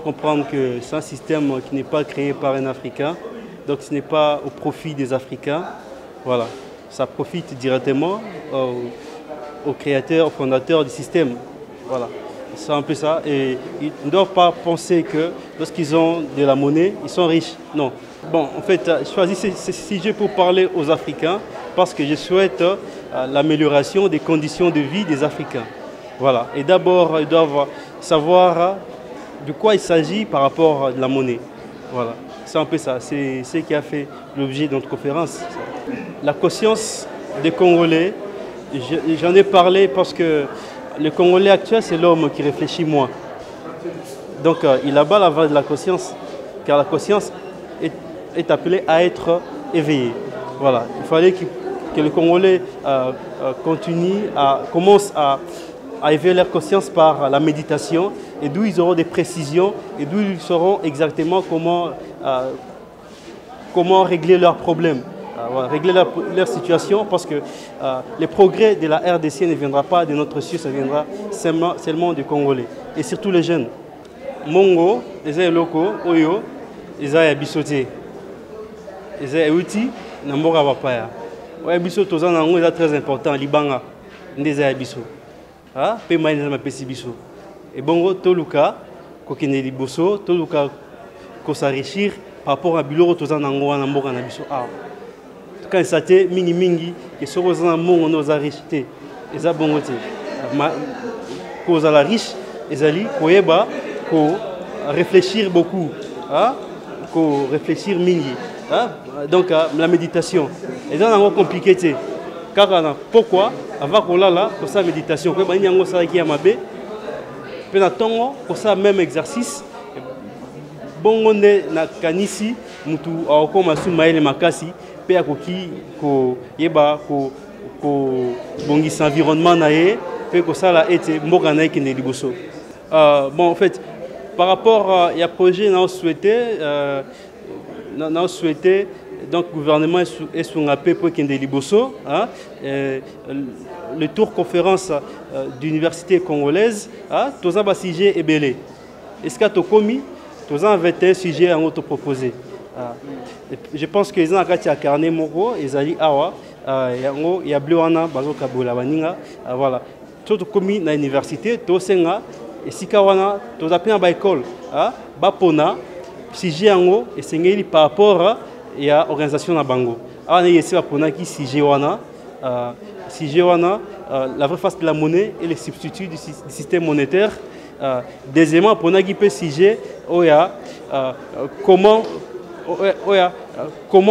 comprendre que c'est un système qui n'est pas créé par un Africain, donc ce n'est pas au profit des Africains. Voilà, ça profite directement aux créateurs, aux fondateurs du système. Voilà, c'est un peu ça. Et ils ne doivent pas penser que lorsqu'ils ont de la monnaie, ils sont riches. Non. Bon, en fait, je choisis ce sujet pour parler aux Africains parce que je souhaite l'amélioration des conditions de vie des Africains. Voilà. Et d'abord, ils doivent savoir de quoi il s'agit par rapport à la monnaie. Voilà. C'est un peu ça. C'est ce qui a fait l'objet de notre conférence. La conscience des Congolais, j'en ai parlé parce que le Congolais actuel, c'est l'homme qui réfléchit moins. Donc, il abat la voie de la conscience, car la conscience est appelée à être éveillée. Voilà. Il fallait que le Congolais commence à éveiller leur conscience par la méditation, et d'où ils auront des précisions, et d'où ils sauront exactement comment régler leurs problèmes. Régler leur situation, parce que les progrès de la RDC ne viendra pas de notre cieux, ça viendra seulement du Congolais. Et surtout les jeunes. Mongo, les locaux, Oyo, les Abisoté. Les outils, Namboka Papaya. Les Abisoté, c'est très important, Libanga, les Abisoté. Pema les Mapesi Biso. Et bongo, Toluka, Kokine Liboso, Toluka, Kosarichir, par rapport à Biloro, Tozanango, Namboka Nabiso. Quand ça t'est mingi que ce qu'on a mon nos richeté et ça bon côté cause à la riche et ali koyeba ko réfléchir beaucoup ko réfléchir mingi donc la méditation et ça c'est compliqué car pourquoi avant qu'on là pour ça méditation ko ba nyango ça qui a mabé pe na tongo pour ça même exercice bongo na kanisi mutu akoma sumaile makasi pe akoki ko yeba ko bongisa environnement naé pe ko sala ete mboka naé ki ne liboso. Bon, en fait, par rapport à projet n'a souhaité donc le gouvernement est sur un peu pour qu'il y ait liboso, le tour conférence d'université congolaise, tous un sujet est belé. Est-ce que tu as commis tous un 21 sujets à auto proposé. Je pense que les gens qui ont carné moko, ils ont dit awa, il y a Blouana, Bazo Kabola Baninga, voilà. Tout commis dans l'université, tout senga, et si kawana, tout appelé en école, bapona, sujet ango, et c'est par rapport à l'organisation na bango. Alors il y a ici bapona qui sujet wana, la vraie face de la monnaie et les substituts du système monétaire. Deuxièmement, pour qui peut sujet, comment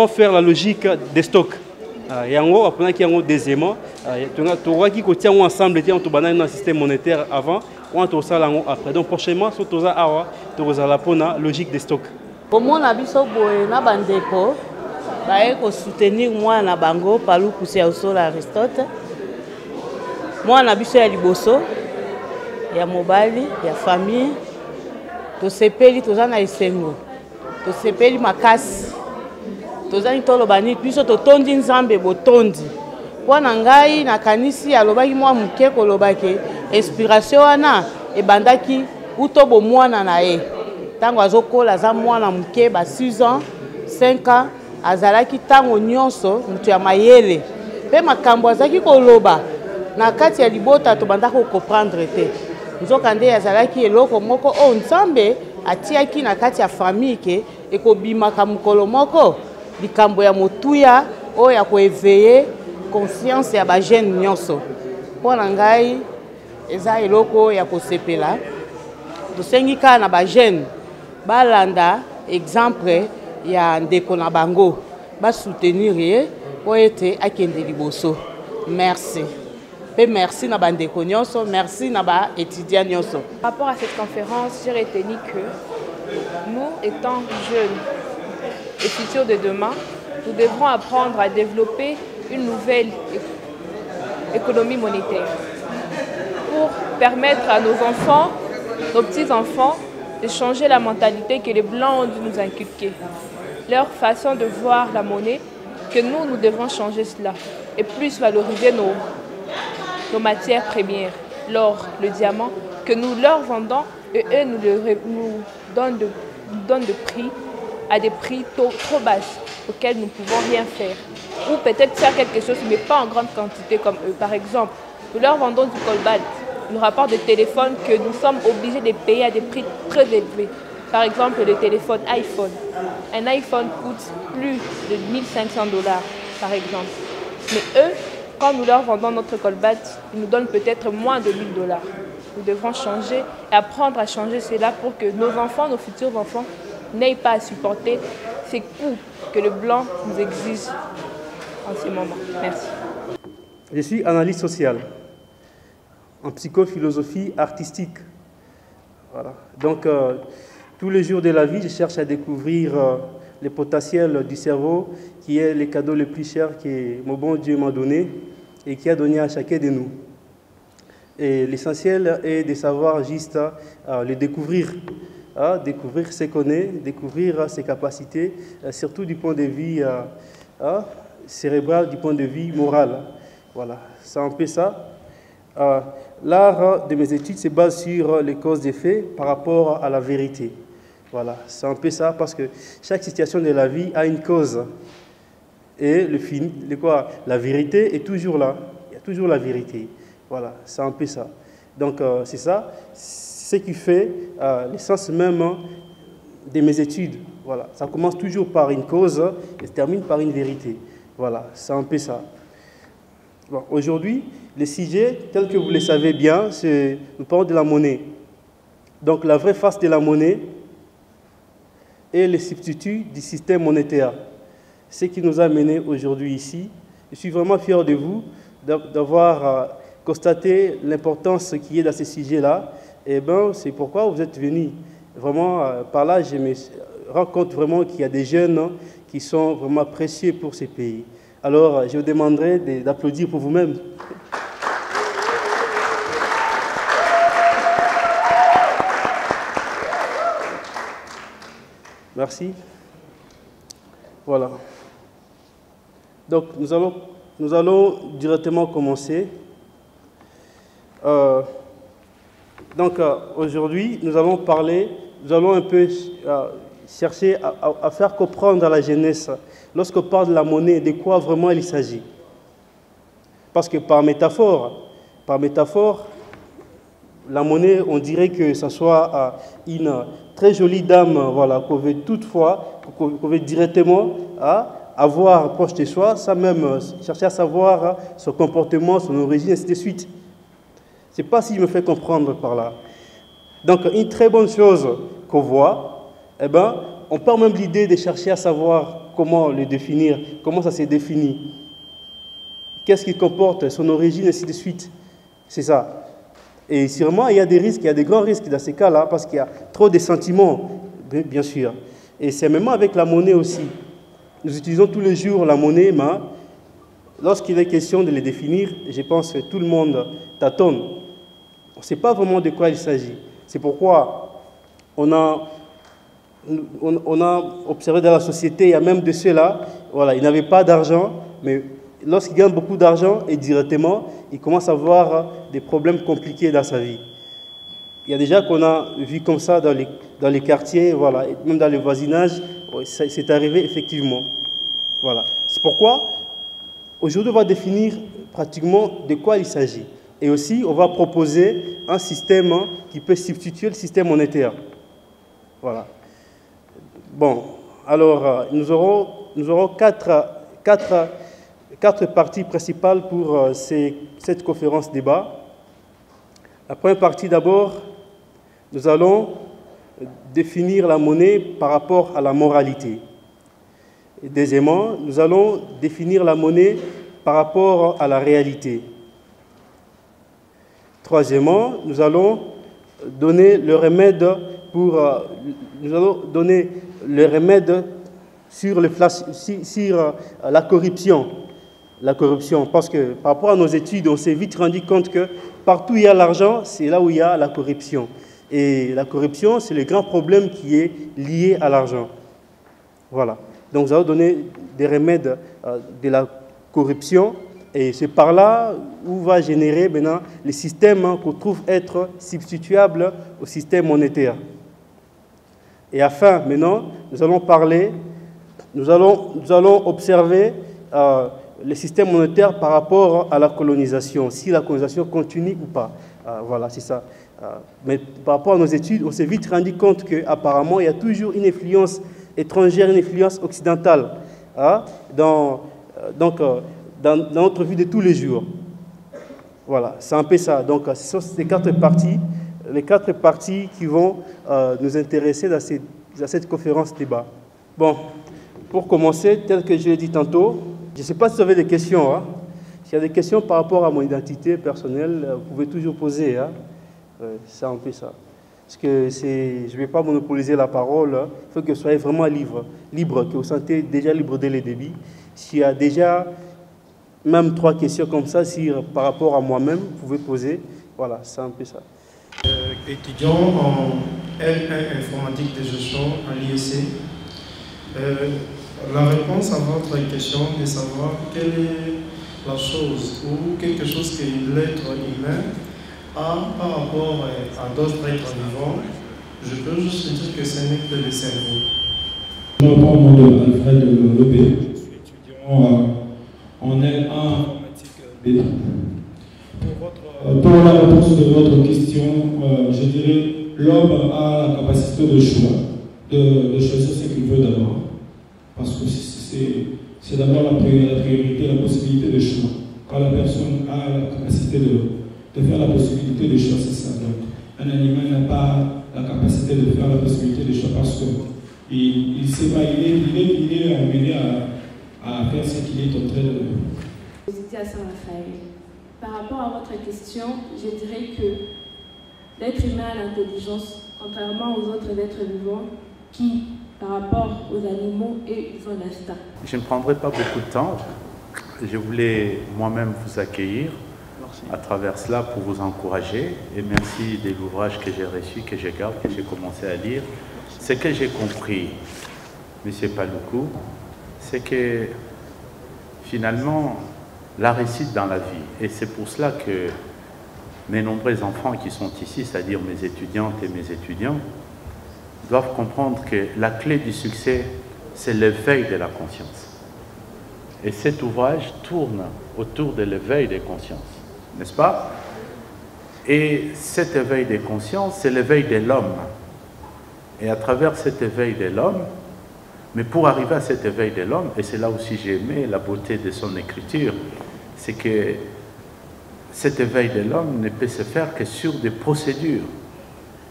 faire la logique des stocks. Et en gros, après qui en deuxièmement, tu qui tient ensemble dans un système monétaire avant, ou tu ça après. Donc prochainement, surtout ça awa, tu la logique des stocks. Pour moi, na biso boye na bandeko, ba ko soutenir moi na bango palu kusia au Aristote. Moi na biso ya liboso, ya mobali, ya famille, to sepeli toza na esengo. To sepeli makasi. Toza ni tolo bani biso to tondi nzambe botondi. Po na ngai na kanisi alobaki mwa muke kolobaki inspiration wana ebandaki utobo mwana na ye. Tango azokola za mwana muke ba 6 ans, 5 ans azalaki tango nyonso mutu ya mayele. Pe makambo azaki koloba na kati ya libota to bandako comprendre te. Nzoka nde azalaki eloko moko o nzambe atiaki na kati ya famille ke ekobimaka mukolo moko likambo ya motuya o ya koeveye conscience ya ba jeune nyonso. Pona ngai eza eloko ya kosepela tosengi ka na ba jeune balanda exemple ya ndeko na bango ba soutenir ye po ete akende liboso. Merci. Et merci na bandeko nyonso, merci na ba étudiants nyonso. Par rapport à cette conférence, j'ai retenu que nous, étant jeunes et futurs de demain, nous devrons apprendre à développer une nouvelle économie monétaire pour permettre à nos enfants, nos petits-enfants, de changer la mentalité que les Blancs ont dû nous inculquer. Leur façon de voir la monnaie, que nous devons changer cela et plus valoriser nos matières premières, l'or, le diamant, que nous leur vendons et eux nous donne de prix à des prix trop bas auxquels nous ne pouvons rien faire. Ou peut-être faire quelque chose, mais pas en grande quantité comme eux. Par exemple, nous leur vendons du cobalt. Ils nous rapportent des téléphones que nous sommes obligés de payer à des prix très élevés. Par exemple, le téléphone iPhone. Un iPhone coûte plus de 1500 $, par exemple. Mais eux, quand nous leur vendons notre cobalt, ils nous donnent peut-être moins de 1000 $. Nous devrons changer et apprendre à changer cela pour que nos enfants, nos futurs enfants, n'aient pas à supporter ces coûts que le blanc nous exige en ce moment. Merci. Je suis analyste social en psychophilosophie artistique. Voilà. Donc, tous les jours de la vie, je cherche à découvrir les potentiels du cerveau, qui est le cadeau le plus cher que mon bon Dieu m'a donné et qui a donné à chacun de nous. Et l'essentiel est de savoir juste le découvrir, découvrir ce qu'on est, découvrir ses capacités, surtout du point de vue cérébral, du point de vue moral. Voilà, c'est un peu ça. L'art de mes études se base sur les causes des faits par rapport à la vérité. Voilà, c'est un peu ça, parce que chaque situation de la vie a une cause. Et la vérité est toujours là. Il y a toujours la vérité. Voilà, c'est un peu ça. Donc, c'est ça, ce qui fait l'essence même de mes études. Voilà, ça commence toujours par une cause et se termine par une vérité. Voilà, c'est un peu ça. Bon, aujourd'hui, le sujet, tel que vous le savez bien, nous parlons de la monnaie. Donc, la vraie face de la monnaie et les substituts du système monétaire. Ce qui nous a menés aujourd'hui ici. Je suis vraiment fier de vous d'avoir constaté l'importance qui est dans ce sujet-là. Et bien, c'est pourquoi vous êtes venus. Vraiment, par là, je me rends compte vraiment qu'il y a des jeunes qui sont vraiment précieux pour ces pays. Alors, je vous demanderai d'applaudir pour vous-même. Merci. Voilà. Donc, nous allons directement commencer. Aujourd'hui, nous allons un peu chercher à faire comprendre à la jeunesse, lorsqu'on parle de la monnaie, de quoi vraiment il s'agit. Parce que par métaphore, la monnaie, on dirait que ce soit une très jolie dame, voilà, qu'on veut toutefois, qu'on veut directement avoir proche de soi, sans même chercher à savoir son comportement, son origine, ainsi de suite. Je ne sais pas si je me fais comprendre par là. Donc, une très bonne chose qu'on voit, eh ben, on part même l'idée de chercher à savoir comment le définir, comment ça s'est défini, qu'est-ce qu'il comporte, son origine, ainsi de suite. C'est ça. Et sûrement, il y a des risques, il y a des grands risques dans ces cas-là, parce qu'il y a trop de sentiments, bien sûr. Et c'est même avec la monnaie aussi. Nous utilisons tous les jours la monnaie, mais lorsqu'il est question de les définir, je pense que tout le monde tâtonne. On ne sait pas vraiment de quoi il s'agit. C'est pourquoi on a observé dans la société, il y a même de ceux-là, voilà, ils n'avaient pas d'argent, mais lorsqu'ils gagnent beaucoup d'argent, et directement, ils commencent à avoir des problèmes compliqués dans sa vie. Il y a déjà qu'on a vu comme ça dans les quartiers, voilà, et même dans le voisinage, c'est arrivé effectivement. Voilà. C'est pourquoi, aujourd'hui, on va définir pratiquement de quoi il s'agit. Et aussi, on va proposer un système qui peut substituer le système monétaire. Voilà. Bon, alors, nous aurons quatre parties principales pour cette conférence débat. La première partie, d'abord, nous allons définir la monnaie par rapport à la moralité. Et deuxièmement, nous allons définir la monnaie par rapport à la réalité. Troisièmement, nous allons donner le remède sur la corruption. La corruption, parce que par rapport à nos études, on s'est vite rendu compte que partout où il y a l'argent, c'est là où il y a la corruption. Et la corruption, c'est le grand problème qui est lié à l'argent. Voilà. Donc, nous allons donner des remèdes de la corruption. Et c'est par là où va générer maintenant le système qu'on trouve être substituable au système monétaire. Et enfin, maintenant, nous allons parler, nous allons observer le système monétaire par rapport à la colonisation, si la colonisation continue ou pas. Voilà, c'est ça. Mais par rapport à nos études, on s'est vite rendu compte qu'apparemment, il y a toujours une influence étrangère, une influence occidentale dans notre vie de tous les jours. Voilà, c'est un peu ça. Donc, ce sont ces les quatre parties qui vont nous intéresser dans cette conférence débat. Bon, pour commencer, tel que je l'ai dit tantôt, je ne sais pas si vous avez des questions. S'il y a des questions par rapport à mon identité personnelle, vous pouvez toujours poser. C'est un peu ça. Parce que je ne vais pas monopoliser la parole. Il faut que vous soyez vraiment libre, que vous sentez déjà libre dès le début. S'il y a déjà même 3 questions comme ça, par rapport à moi-même, vous pouvez poser. Voilà, c'est un peu ça. Étudiant en L1 informatique de gestion à l'IEC, la réponse à votre question de savoir quelle est la chose ou quelque chose que l'être humain a par rapport à d'autres êtres vivants, je peux juste dire que ce n'est que le cerveau. Je reprends mon nom de Alfred Lebé, je suis étudiant en L1 informatique B. Pour la réponse de votre question, je dirais l'homme a la capacité de choix, de choisir ce qu'il veut d'abord. Parce que c'est d'abord la priorité, la possibilité de choix. Quand la personne a la capacité de faire la possibilité de choix, c'est ça. Donc, un animal n'a pas la capacité de faire la possibilité de choix parce qu'il ne sait pas, il est amené à faire ce qu'il est en train de faire. J'étais à Saint-Raphaël. Par rapport à votre question, je dirais que l'être humain a l'intelligence, contrairement aux autres êtres vivants qui, par rapport aux animaux, ils ont l'instinct. Je ne prendrai pas beaucoup de temps. Je voulais moi-même vous accueillir à travers cela pour vous encourager et merci de l'ouvrage que j'ai reçu, que je garde, que j'ai commencé à lire. Ce que j'ai compris, M. Paluku, c'est que finalement, la réussite dans la vie, et c'est pour cela que mes nombreux enfants qui sont ici, c'est-à-dire mes étudiantes et mes étudiants, doivent comprendre que la clé du succès, c'est l'éveil de la conscience. Et cet ouvrage tourne autour de l'éveil des consciences, n'est-ce pas? Et cet éveil des consciences, c'est l'éveil de l'homme. Et à travers cet éveil de l'homme, mais pour arriver à cet éveil de l'homme, et c'est là aussi j'ai aimé la beauté de son écriture, c'est que cet éveil de l'homme ne peut se faire que sur des procédures.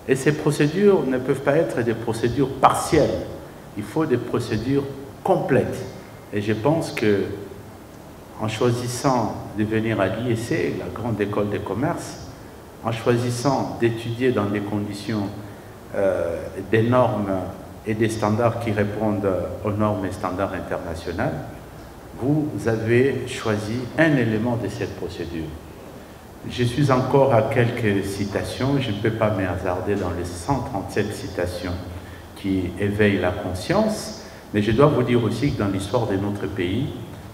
Et ces procédures ne peuvent pas être des procédures partielles. Il faut des procédures complètes. Et je pense que en choisissant de venir à l'IEC, la grande école de commerce, en choisissant d'étudier dans des conditions des normes et des standards qui répondent aux normes et standards internationaux, vous avez choisi un élément de cette procédure. Je suis encore à quelques citations, je ne peux pas me hasarder dans les 137 citations qui éveillent la conscience, mais je dois vous dire aussi que dans l'histoire de notre pays,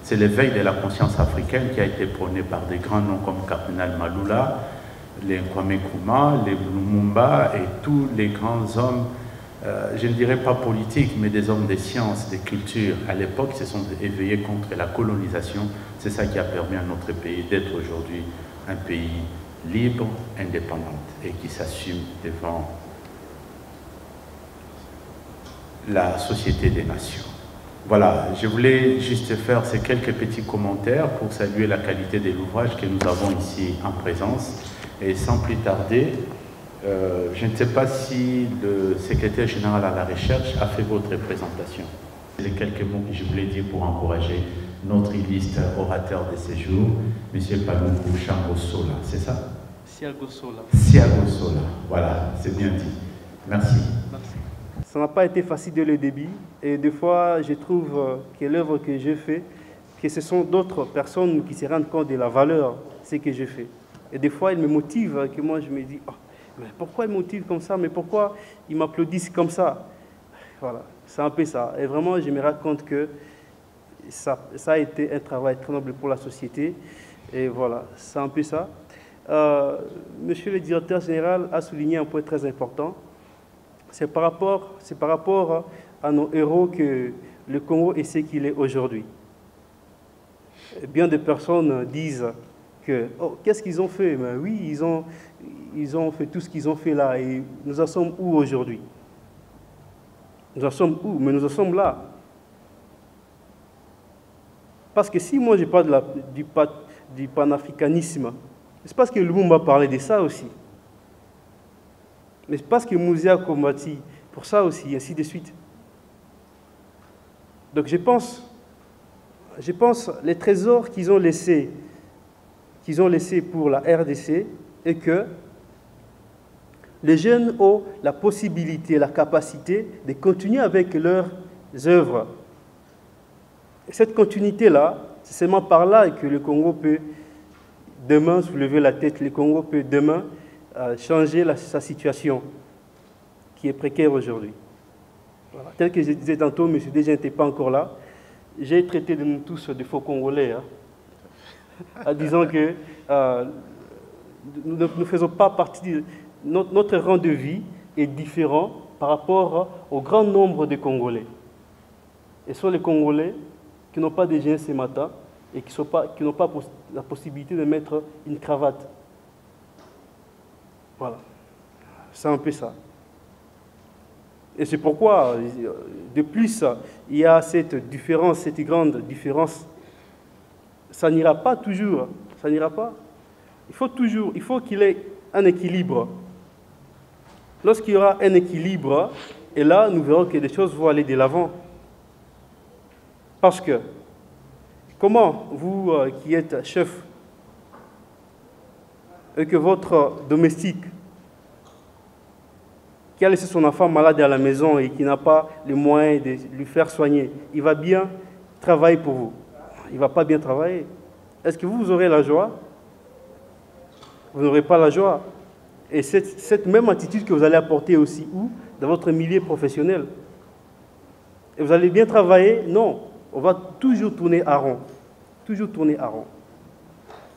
c'est l'éveil de la conscience africaine qui a été prôné par des grands noms comme Cardinal Malula, les Kwame Nkrumah, les Lumumba et tous les grands hommes, je ne dirais pas politiques, mais des hommes de sciences, de culture, à l'époque, se sont éveillés contre la colonisation. C'est ça qui a permis à notre pays d'être aujourd'hui un pays libre, indépendant et qui s'assume devant la société des nations. Voilà, je voulais juste faire ces quelques petits commentaires pour saluer la qualité de l'ouvrage que nous avons ici en présence. Et sans plus tarder, je ne sais pas si le secrétaire général à la recherche a fait votre présentation. Les quelques mots que je voulais dire pour encourager notre illustre orateur de ce jour, M. Paluku Changosola, c'est ça? Siagosola. Siagosola, voilà, c'est bien dit. Merci. Merci. Ça n'a pas été facile dès le début et des fois je trouve que l'œuvre que je fais, que ce sont d'autres personnes qui se rendent compte de la valeur de ce que je fais. Et des fois ils me motivent, que moi je me dis, oh, mais pourquoi ils me motivent comme ça, mais pourquoi ils m'applaudissent comme ça? Voilà, c'est un peu ça. Et vraiment je me rends compte que ça a été un travail très noble pour la société. Et voilà, c'est un peu ça. Monsieur le directeur général a souligné un point très important. c'est par rapport à nos héros que le Congo est ce qu'il est aujourd'hui. Bien de personnes disent que oh, qu'est-ce qu'ils ont fait? Ben oui, ils ont fait tout ce qu'ils ont fait là et nous en sommes où aujourd'hui? Nous en sommes où? Mais nous en sommes là. Parce que si moi je parle du panafricanisme, c'est parce que Lumumba parlait de ça aussi. Mais c'est parce que Mouzé a combattu pour ça aussi, et ainsi de suite. Donc je pense les trésors qu'ils ont laissés pour la RDC et que les jeunes ont la possibilité, la capacité de continuer avec leurs œuvres. Et cette continuité-là, c'est seulement par là que le Congo peut demain soulever la tête, le Congo peut demain changer sa situation qui est précaire aujourd'hui. Voilà. Tel que je disais tantôt, M. Déjà n'était pas encore là, j'ai traité de nous tous de faux Congolais, en disant que nous ne faisons pas partie, notre rang de vie est différent par rapport au grand nombre de Congolais. Et ce sont les Congolais qui n'ont pas déjeuné ce matin et qui n'ont pas la possibilité de mettre une cravate. Voilà, c'est un peu ça. Et c'est pourquoi, de plus, il y a cette différence, cette grande différence. Ça n'ira pas toujours, ça n'ira pas. Il faut qu'il y ait un équilibre. Lorsqu'il y aura un équilibre, et là, nous verrons que les choses vont aller de l'avant. Parce que, comment vous qui êtes chef, et que votre domestique, qui a laissé son enfant malade à la maison et qui n'a pas les moyens de lui faire soigner, il va bien travailler pour vous. Il ne va pas bien travailler. Est-ce que vous aurez la joie? Vous n'aurez pas la joie. Et cette même attitude que vous allez apporter aussi où? Dans votre milieu professionnel. Et vous allez bien travailler? Non. On va toujours tourner à rond. Toujours tourner à rond.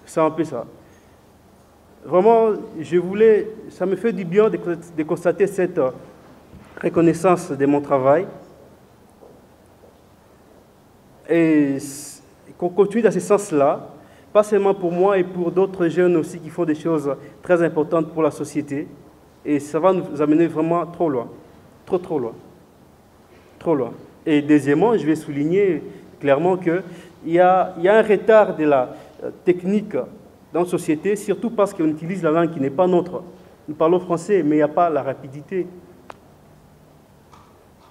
C'est un peu ça. Vraiment, ça me fait du bien de constater cette reconnaissance de mon travail. Et qu'on continue dans ce sens-là, pas seulement pour moi et pour d'autres jeunes aussi qui font des choses très importantes pour la société. Et ça va nous amener vraiment trop loin. Trop loin. Trop loin. Et deuxièmement, je vais souligner clairement qu'il y a un retard de la technique dans la société, surtout parce qu'on utilise la langue qui n'est pas nôtre. Nous parlons français, mais il n'y a pas la rapidité.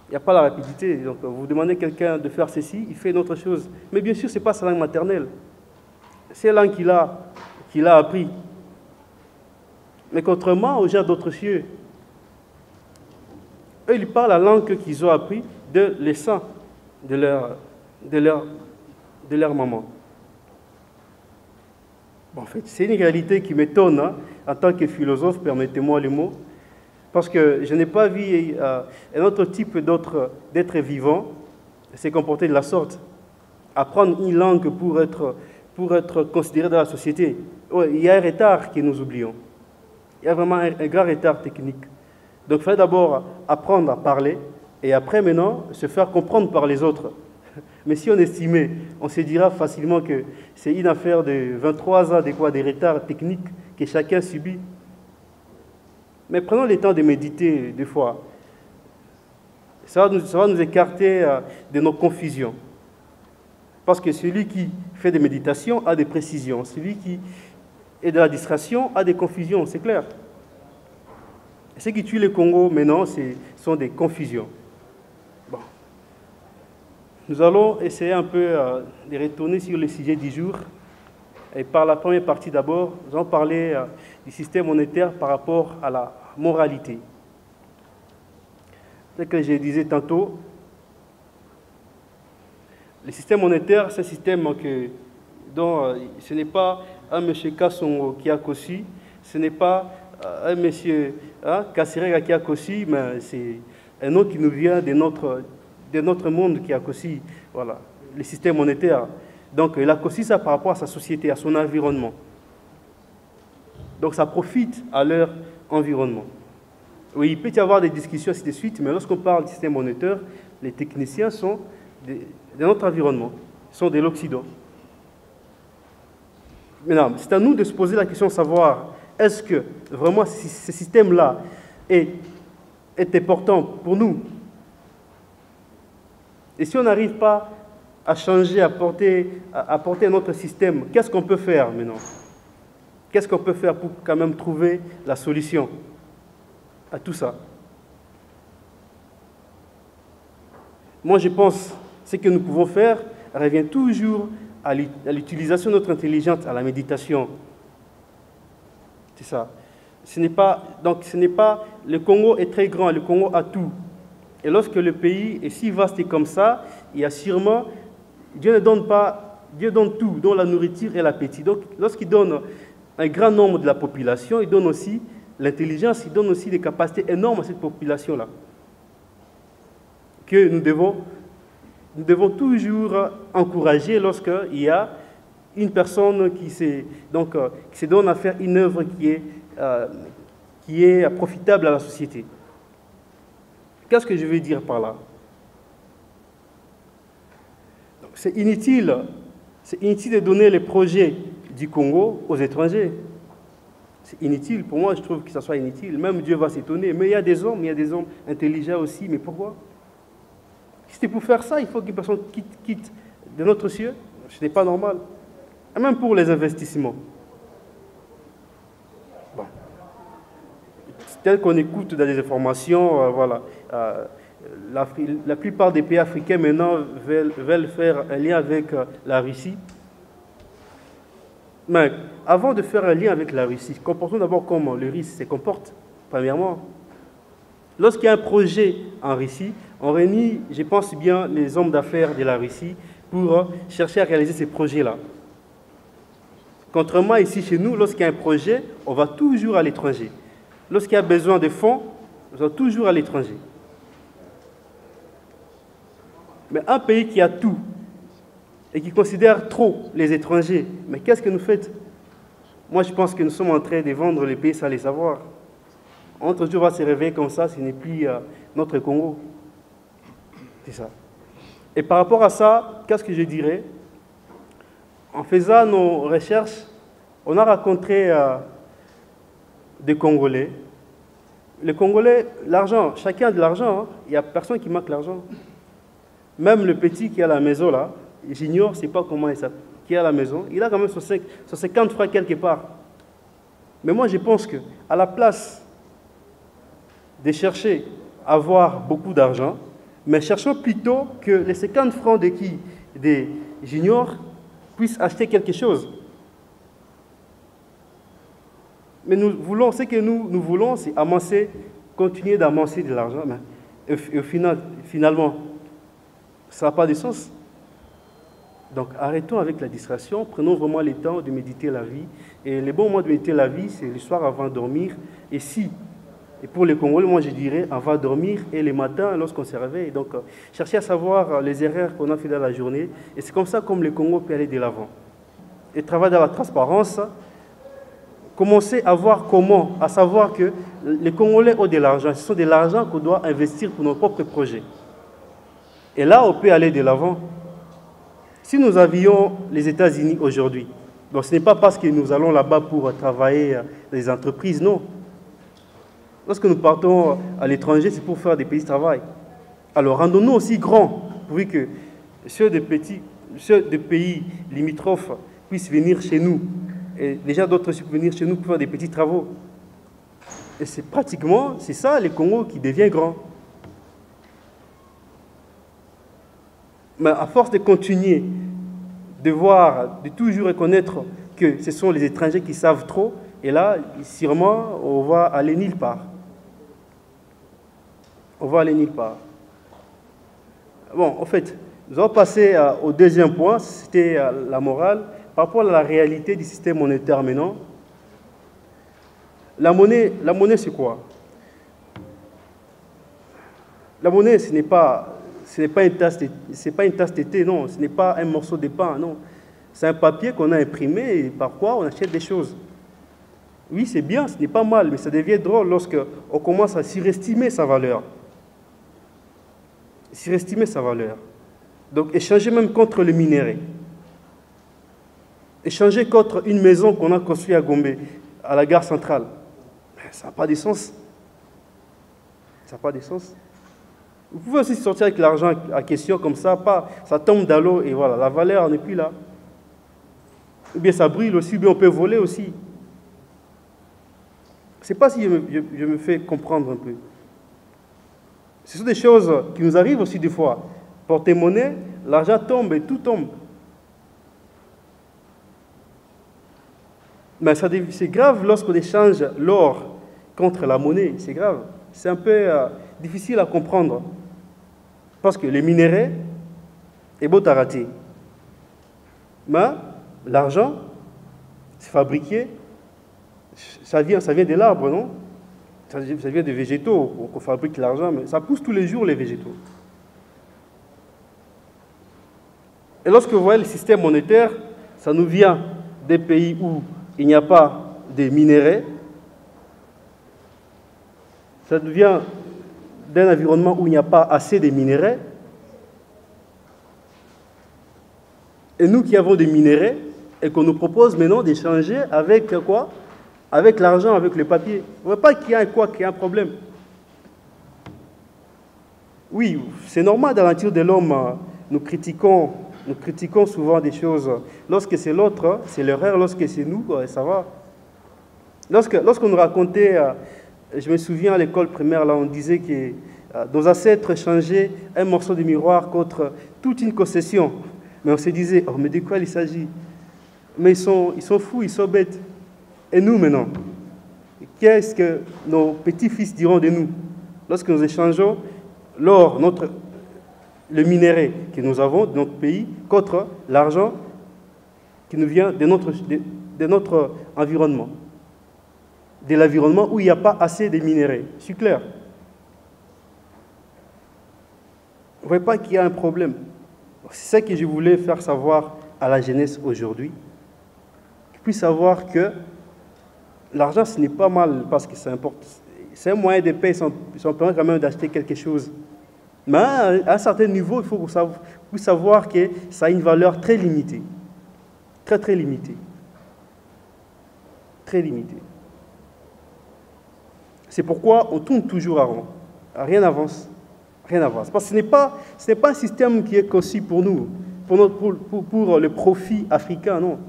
Il n'y a pas la rapidité. Donc, vous demandez à quelqu'un de faire ceci, il fait une autre chose. Mais bien sûr, ce n'est pas sa langue maternelle. C'est la langue qu'il a appris. Mais contrairement aux gens d'autres cieux, eux, ils parlent la langue qu'ils ont appris de l'essence de leur maman. En fait, c'est une réalité qui m'étonne, hein, en tant que philosophe, permettez-moi le mot, parce que je n'ai pas vu un autre type d'être vivant se comporter de la sorte. Apprendre une langue pour être considéré dans la société. Ouais, il y a un retard que nous oublions. Il y a vraiment un grand retard technique. Donc il fallait d'abord apprendre à parler et après maintenant se faire comprendre par les autres. Mais si on estimait, on se dira facilement que c'est une affaire de 23 ans des retards techniques que chacun subit. Mais prenons le temps de méditer des fois. Ça va nous écarter de nos confusions. Parce que celui qui fait des méditations a des précisions. Celui qui est de la distraction a des confusions, c'est clair. Et ce qui tue le Congo maintenant, ce sont des confusions. Bon. Nous allons essayer un peu de retourner sur le sujet du jour. Et par la première partie d'abord, nous allons parler du système monétaire par rapport à la moralité. Ce que je disais tantôt, le système monétaire, c'est un système dont ce n'est pas un monsieur Kassongo qui a conçu, ce n'est pas un monsieur Kassirega qui a conçu, mais c'est un autre qui nous vient de notre monde qui a conçu, voilà, le système monétaire. Donc il a conçu ça par rapport à sa société, à son environnement. Donc ça profite à leur environnement. Oui, il peut y avoir des discussions ainsi de suite, mais lorsqu'on parle du système monétaire, les techniciens sont de notre environnement, sont de l'Occident. Maintenant, c'est à nous de se poser la question de savoir est-ce que vraiment ce système-là est important pour nous? Et si on n'arrive pas à changer, à porter un autre système, qu'est-ce qu'on peut faire maintenant? Qu'est-ce qu'on peut faire pour quand même trouver la solution à tout ça? Moi, je pense que ce que nous pouvons faire revient toujours à l'utilisation de notre intelligence, à la méditation. C'est ça. Donc, le Congo est très grand, le Congo a tout. Et lorsque le pays est si vaste et comme ça, il y a sûrement, Dieu ne donne pas, Dieu donne tout, donne la nourriture et l'appétit. Donc, lorsqu'il donne un grand nombre de la population, il donne aussi l'intelligence, il donne aussi des capacités énormes à cette population-là. Que nous devons toujours encourager lorsqu'il y a une personne qui se donne à faire une œuvre qui est profitable à la société. Qu'est-ce que je veux dire par là? C'est inutile de donner les projets du Congo aux étrangers. C'est inutile. Pour moi, je trouve que ça soit inutile. Même Dieu va s'étonner. Mais il y a des hommes intelligents aussi. Mais pourquoi? Si c'était pour faire ça, il faut qu'une personne quitte de notre cieux. Ce n'est pas normal. Et même pour les investissements. Bon. Tel qu'on écoute dans les informations, voilà. La plupart des pays africains maintenant veulent faire un lien avec la Russie. Mais avant de faire un lien avec la Russie, comportons d'abord comment le Russe se comporte, premièrement. Lorsqu'il y a un projet en Russie, on réunit, je pense bien, les hommes d'affaires de la Russie pour chercher à réaliser ces projets-là. Contrairement ici chez nous, lorsqu'il y a un projet, on va toujours à l'étranger. Lorsqu'il y a besoin de fonds, on va toujours à l'étranger. Mais un pays qui a tout et qui considère trop les étrangers, mais qu'est-ce que nous faites? Moi, je pense que nous sommes en train de vendre les pays sans les savoir. Entre jours, on va se réveiller comme ça, ce n'est plus notre Congo. C'est ça. Et par rapport à ça, qu'est-ce que je dirais? En faisant nos recherches, on a rencontré des Congolais. Les Congolais, l'argent, chacun a de l'argent, hein. Il n'y a personne qui manque l'argent. Même le petit qui est à la maison là, j'ignore, c'est pas comment il s'appelle, qui est à la maison, il a quand même son 50 francs quelque part. Mais moi je pense qu'à la place de chercher à avoir beaucoup d'argent, mais cherchons plutôt que les 50 francs des juniors puissent acheter quelque chose. Mais ce que nous voulons, c'est amasser, continuer d'amasser de l'argent. Et finalement, ça n'a pas de sens. Donc arrêtons avec la distraction, prenons vraiment le temps de méditer la vie. Et le bon moment de méditer la vie, c'est le soir avant de dormir. Et pour les Congolais, moi je dirais, on va dormir et le matin, lorsqu'on se réveille. Donc chercher à savoir les erreurs qu'on a fait dans la journée. Et c'est comme ça comme le Congo peut aller de l'avant. Et travailler dans la transparence, commencer à voir comment, à savoir que les Congolais ont de l'argent. Ce sont de l'argent qu'on doit investir pour nos propres projets. Et là, on peut aller de l'avant. Si nous avions les États-Unis aujourd'hui, donc ce n'est pas parce que nous allons là-bas pour travailler dans les entreprises, non. Lorsque nous partons à l'étranger, c'est pour faire des petits travail. Alors rendons-nous aussi grands, pour que ceux de pays limitrophes puissent venir chez nous. Et déjà d'autres peuvent venir chez nous pour faire des petits travaux. Et c'est ça le Congo qui devient grand. Mais à force de continuer de toujours reconnaître que ce sont les étrangers qui savent trop, et là, sûrement, on va aller nulle part. On va aller nulle part. Bon, en fait, nous allons passer au deuxième point, c'était la morale. Par rapport à la réalité du système monétaire maintenant, la monnaie c'est quoi? La monnaie, ce n'est pas une tasse de thé, non. Ce n'est pas un morceau de pain, non. C'est un papier qu'on a imprimé et par quoi on achète des choses. Oui, c'est bien, ce n'est pas mal, mais ça devient drôle lorsqu'on commence à surestimer sa valeur. Surestimer sa valeur. Donc, échanger même contre le minerai. Échanger contre une maison qu'on a construite à Gombe, à la gare centrale. Ça n'a pas de sens. Ça n'a pas de sens. Vous pouvez aussi sortir avec l'argent à question comme ça, ça tombe dans l'eau et voilà, la valeur n'est plus là. Ou bien ça brûle aussi, ou bien on peut voler aussi. Je ne sais pas si je me fais comprendre un peu. Ce sont des choses qui nous arrivent aussi des fois. Porte-monnaie, l'argent tombe et tout tombe. Mais c'est grave lorsqu'on échange l'or contre la monnaie, c'est grave. C'est un peu difficile à comprendre. Parce que les minéraux est beau à rater. Mais l'argent, c'est fabriqué, ça vient de l'arbre, non? Ça vient des végétaux qu'on fabrique l'argent, mais ça pousse tous les jours les végétaux. Et lorsque vous voyez le système monétaire, ça nous vient des pays où il n'y a pas de minéraux. Ça nous vient d'un environnement où il n'y a pas assez de minéraux. Et nous qui avons des minéraux, et qu'on nous propose maintenant d'échanger avec quoi? Avec l'argent, avec le papier. On ne voit pas qu'il y a qu'il y a un problème. Oui, c'est normal dans la nature de l'homme, nous critiquons souvent des choses. Lorsque c'est l'autre, c'est l'erreur. Lorsque c'est nous, ça va. Lorsqu'on nous racontait, je me souviens à l'école primaire, là, on disait que nos ancêtres échangeaient un morceau de miroir contre toute une concession. Mais on se disait, oh, mais de quoi il s'agit? Mais ils sont fous, ils sont bêtes. Et nous, maintenant, qu'est-ce que nos petits-fils diront de nous lorsque nous échangeons l'or, le minerai que nous avons de notre pays contre l'argent qui nous vient de notre environnement, de l'environnement où il n'y a pas assez de minerais. Je suis clair. Vous ne voyez pas qu'il y a un problème. C'est ça que je voulais faire savoir à la jeunesse aujourd'hui, qu'ils puissent savoir que l'argent, ce n'est pas mal parce que c'est important. C'est un moyen de paix, ça permet quand même d'acheter quelque chose. Mais à un certain niveau, il faut savoir que ça a une valeur très limitée. Très, très limitée. Très limitée. C'est pourquoi on tourne toujours à rond. Rien n'avance. Rien n'avance. Parce que ce n'est pas un système qui est conçu pour nous, pour le profit africain, non.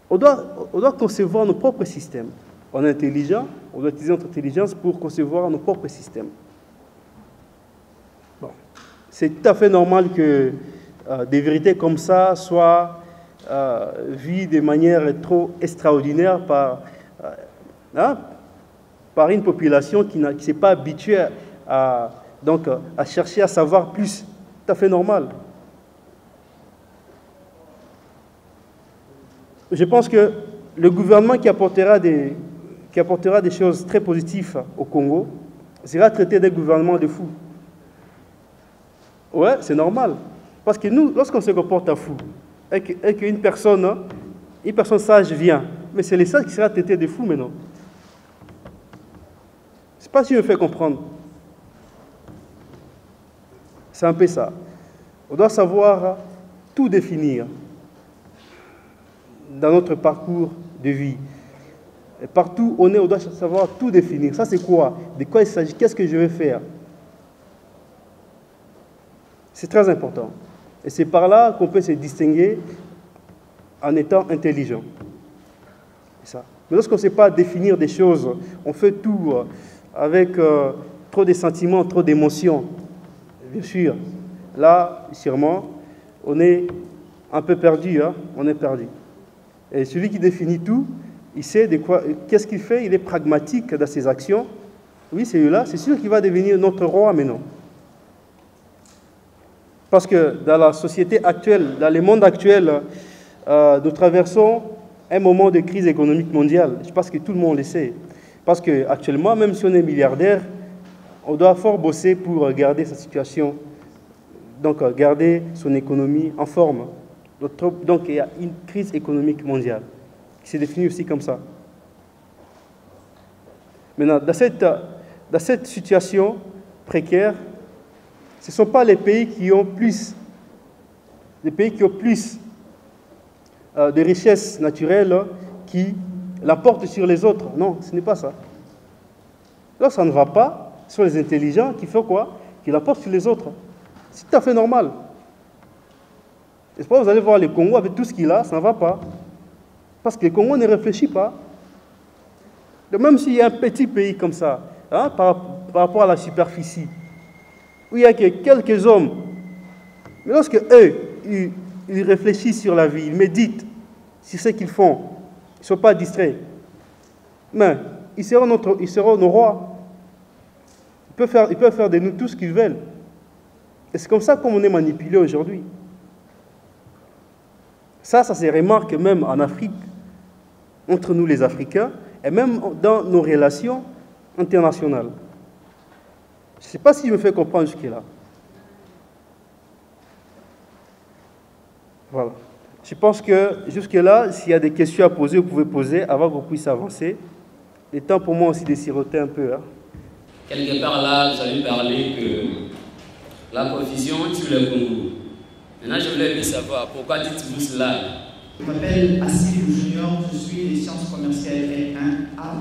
On doit concevoir nos propres systèmes. On est intelligent, on doit utiliser notre intelligence pour concevoir nos propres systèmes. Bon. C'est tout à fait normal que des vérités comme ça soient vues de manière trop extraordinaire par une population qui ne s'est pas habituée à chercher à savoir plus. Tout à fait normal. Je pense que le gouvernement qui apportera des choses très positives au Congo sera traité d'un gouvernement de fous. Ouais, c'est normal. Parce que nous, lorsqu'on se comporte à fou, et qu'une personne sage vient, mais c'est les sages qui sera traité de fous maintenant. Je ne sais pas si je me fais comprendre. C'est un peu ça. On doit savoir tout définir dans notre parcours de vie. Et partout où on doit savoir tout définir. Ça, c'est quoi? De quoi il s'agit? Qu'est-ce que je vais faire? C'est très important. Et c'est par là qu'on peut se distinguer en étant intelligent. C'est ça. Mais lorsqu'on ne sait pas définir des choses, on fait tout avec trop de sentiments, trop d'émotions. Bien sûr, là, sûrement, on est un peu perdu, hein? On est perdu. Et celui qui définit tout, il sait de quoi, qu'est-ce qu'il fait, il est pragmatique dans ses actions. Oui, celui-là, c'est sûr qu'il va devenir notre roi maintenant. Parce que dans la société actuelle, dans le monde actuel, nous traversons un moment de crise économique mondiale. Je pense que tout le monde le sait. Parce qu'actuellement, même si on est milliardaire, on doit fort bosser pour garder sa situation, donc garder son économie en forme. Donc il y a une crise économique mondiale qui s'est définie aussi comme ça. Maintenant, dans cette situation précaire, ce ne sont pas les pays qui ont plus, de richesses naturelles qui l'emportent sur les autres. Non, ce n'est pas ça. Là, ça ne va pas, ce sont les intelligents qui font quoi? Qui l'emportent sur les autres. C'est tout à fait normal. N'est-ce pas? Vous allez voir le Congo avec tout ce qu'il a, ça ne va pas. Parce que le Congo ne réfléchit pas. Donc, même s'il y a un petit pays comme ça, hein, par rapport à la superficie, où il n'y a que quelques hommes, mais lorsque eux, ils réfléchissent sur la vie, ils méditent sur ce qu'ils font, ils ne sont pas distraits, mais ils seront nos rois. Ils peuvent faire de nous tout ce qu'ils veulent. Et c'est comme ça qu'on est manipulé aujourd'hui. Ça se remarque même en Afrique, entre nous les Africains, et même dans nos relations internationales. Je ne sais pas si je me fais comprendre jusque-là. Voilà. Je pense que jusque-là, s'il y a des questions à poser, vous pouvez poser avant qu'on puisse avancer. Il est temps pour moi aussi de siroter un peu. Hein. Quelque part là, vous avez parlé que la confusion sur le Congo. Maintenant, je voulais savoir pourquoi dites-vous cela? Je m'appelle Assil Junior, je suis des sciences commerciales L1A.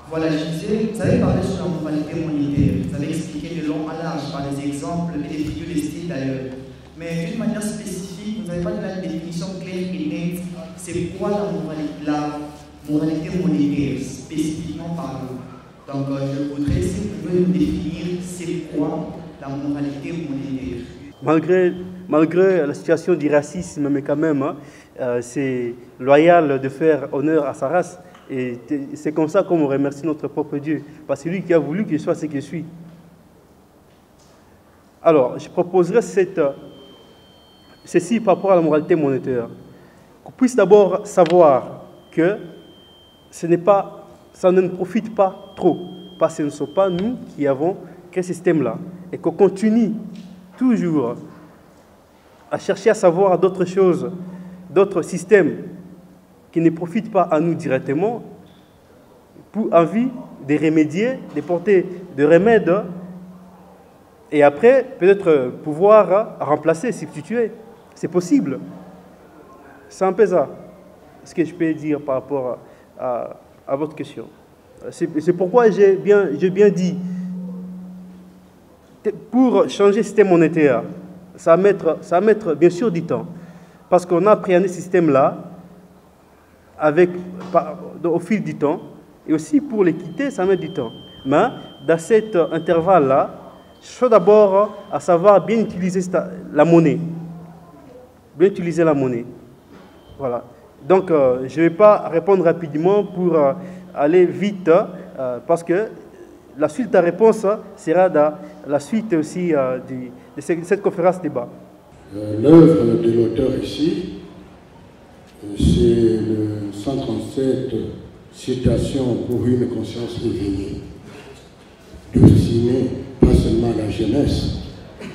Voilà, je disais, vous avez parlé sur la moralité monétaire, vous avez expliqué de long à large par des exemples et des figures de style d'ailleurs. Mais d'une manière spécifique, vous n'avez pas donné la définition claire et nette. C'est quoi la moralité monétaire, spécifiquement parlant? Donc, je voudrais, si vous pouvez nous définir, c'est quoi la moralité monétaire? Malgré la situation du racisme, mais quand même, hein, c'est loyal de faire honneur à sa race. Et c'est comme ça qu'on remercie notre propre Dieu. Parce que c'est lui qui a voulu que je sois ce que je suis. Alors, je proposerai ceci par rapport à la moralité monétaire. Qu'on puisse d'abord savoir que ça ne nous profite pas trop. Parce que ce ne sont pas nous qui avons créé ce système-là. Et qu'on continue toujours à chercher à savoir d'autres choses, d'autres systèmes qui ne profitent pas à nous directement, pour envie de remédier, de porter des remèdes, et après, peut-être pouvoir remplacer, substituer. C'est possible. C'est un peu ça, ce que je peux dire par rapport à votre question. C'est pourquoi j'ai bien dit, pour changer le système monétaire, ça va mettre bien sûr du temps. Parce qu'on a appréhendé ce système-là au fil du temps. Et aussi pour les quitter, ça met du temps. Mais dans cet intervalle-là, il faut d'abord à savoir bien utiliser la monnaie. Bien utiliser la monnaie. Voilà. Donc, je ne vais pas répondre rapidement pour aller vite, parce que la suite de la réponse sera dans la suite aussi de cette conférence débat. L'œuvre de l'auteur ici, c'est le 137 citations pour une conscience éveillée, destinée pas seulement à la jeunesse,